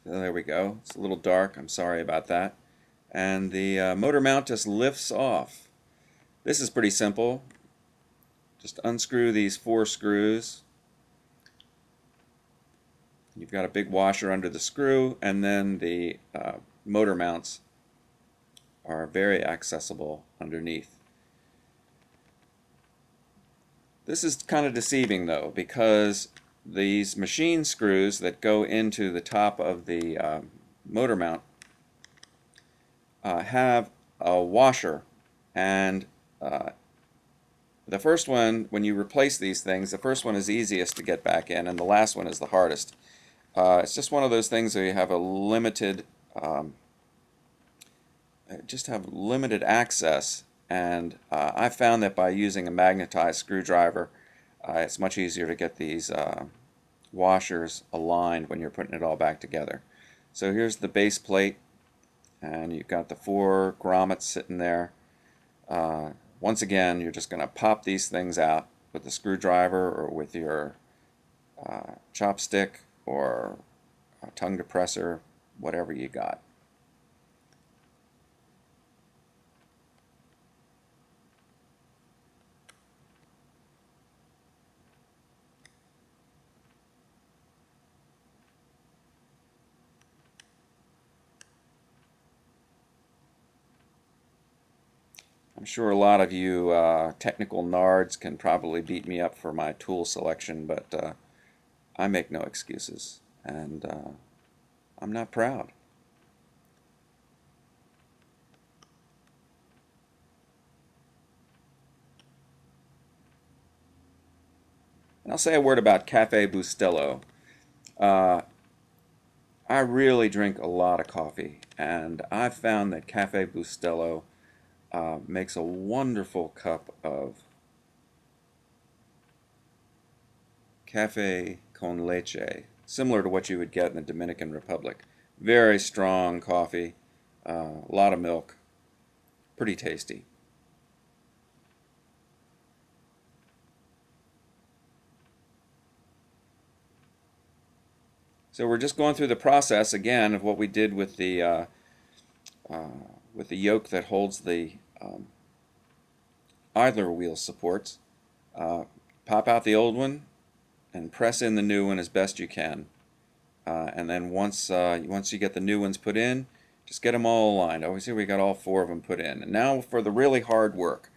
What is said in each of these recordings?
There we go. It's a little dark. I'm sorry about that. And the motor mount just lifts off. This is pretty simple. Just unscrew these 4 screws. You've got a big washer under the screw, and then the motor mounts are very accessible underneath. This is kind of deceiving though, because these machine screws that go into the top of the motor mount have a washer, and the first one, when you replace these things, the first one is easiest to get back in, and the last one is the hardest. It's just one of those things where you have a limited, just have limited access, and I found that by using a magnetized screwdriver, it's much easier to get these washers aligned when you're putting it all back together. So here's the base plate, and you've got the 4 grommets sitting there. Once again, you're just going to pop these things out with the screwdriver or with your chopstick or a tongue depressor, whatever you got. I'm sure a lot of you technical nards can probably beat me up for my tool selection, but I make no excuses, and I'm not proud. And I'll say a word about Cafe Bustelo. Uh, I really drink a lot of coffee, and I've found that Cafe Bustelo makes a wonderful cup of cafe con leche, similar to what you would get in the Dominican Republic. Very strong coffee, a lot of milk, pretty tasty. So we're just going through the process again of what we did with the yoke that holds the idler wheel supports. Pop out the old one and press in the new one as best you can. And then once you get the new ones put in, just get them all aligned. Oh, see, we got all 4 of them put in. And now for the really hard work.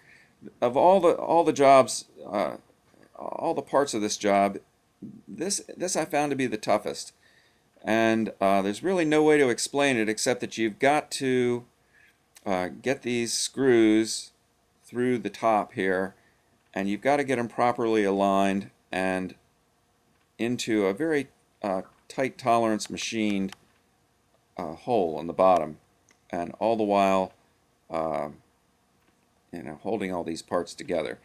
Of all the jobs, all the parts of this job, this I found to be the toughest. And there's really no way to explain it except that you've got to get these screws through the top here, and you've got to get them properly aligned and into a very tight tolerance machined hole on the bottom, and all the while holding all these parts together.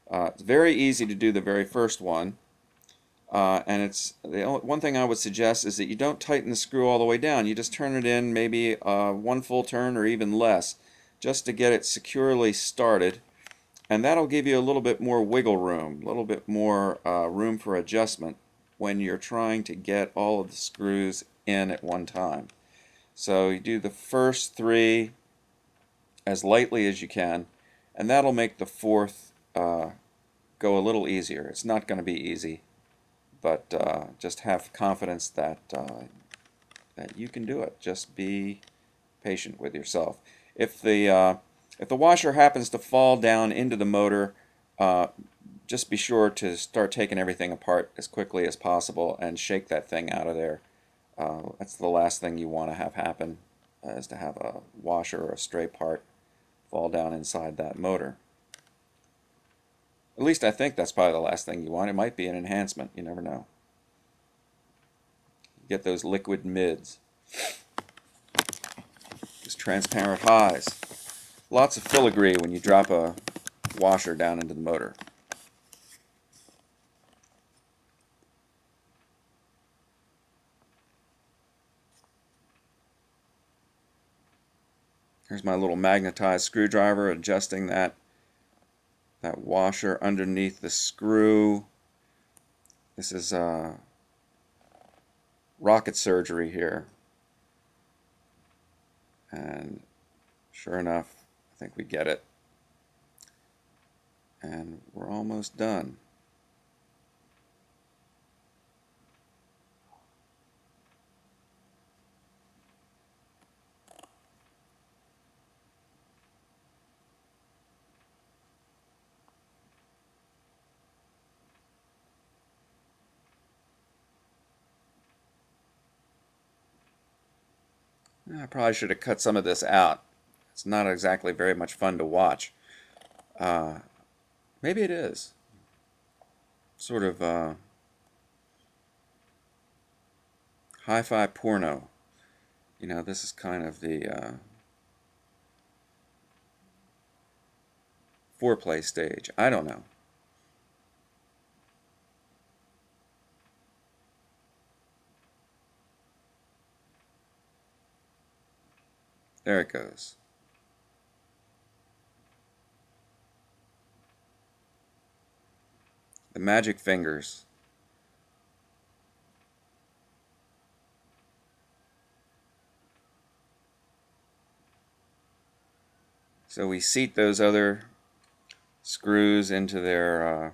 It's very easy to do the very first one, and it's one thing I would suggest is that you don't tighten the screw all the way down. You just turn it in maybe 1 full turn or even less, just to get it securely started, and that'll give you a little bit more wiggle room, a little bit more room for adjustment when you're trying to get all of the screws in at one time. So you do the first 3 as lightly as you can, and that'll make the 4th go a little easier. It's not going to be easy, but just have confidence that you can do it. Just be patient with yourself. If the washer happens to fall down into the motor, just be sure to start taking everything apart as quickly as possible and shake that thing out of there. That's the last thing you want to have happen, is to have a washer or a stray part fall down inside that motor. At least I think that's probably the last thing you want. It might be an enhancement. You never know. You get those liquid mids. Just transparent highs. Lots of filigree when you drop a washer down into the motor. Here's my little magnetized screwdriver adjusting that washer underneath the screw. This is rocket surgery here. And sure enough, I think we get it. And we're almost done. I probably should have cut some of this out. It's not exactly very much fun to watch. Uh, Maybe it is. Sort of hi-fi porno. You know, this is kind of the foreplay stage. I don't know. There it goes. The magic fingers. So we seat those other screws into their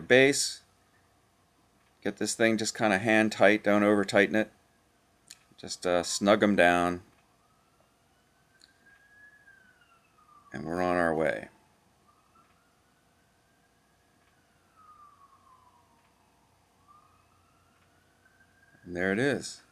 base. Get this thing just kind of hand tight. Don't over tighten it. Just snug them down, and we're on our way. And there it is.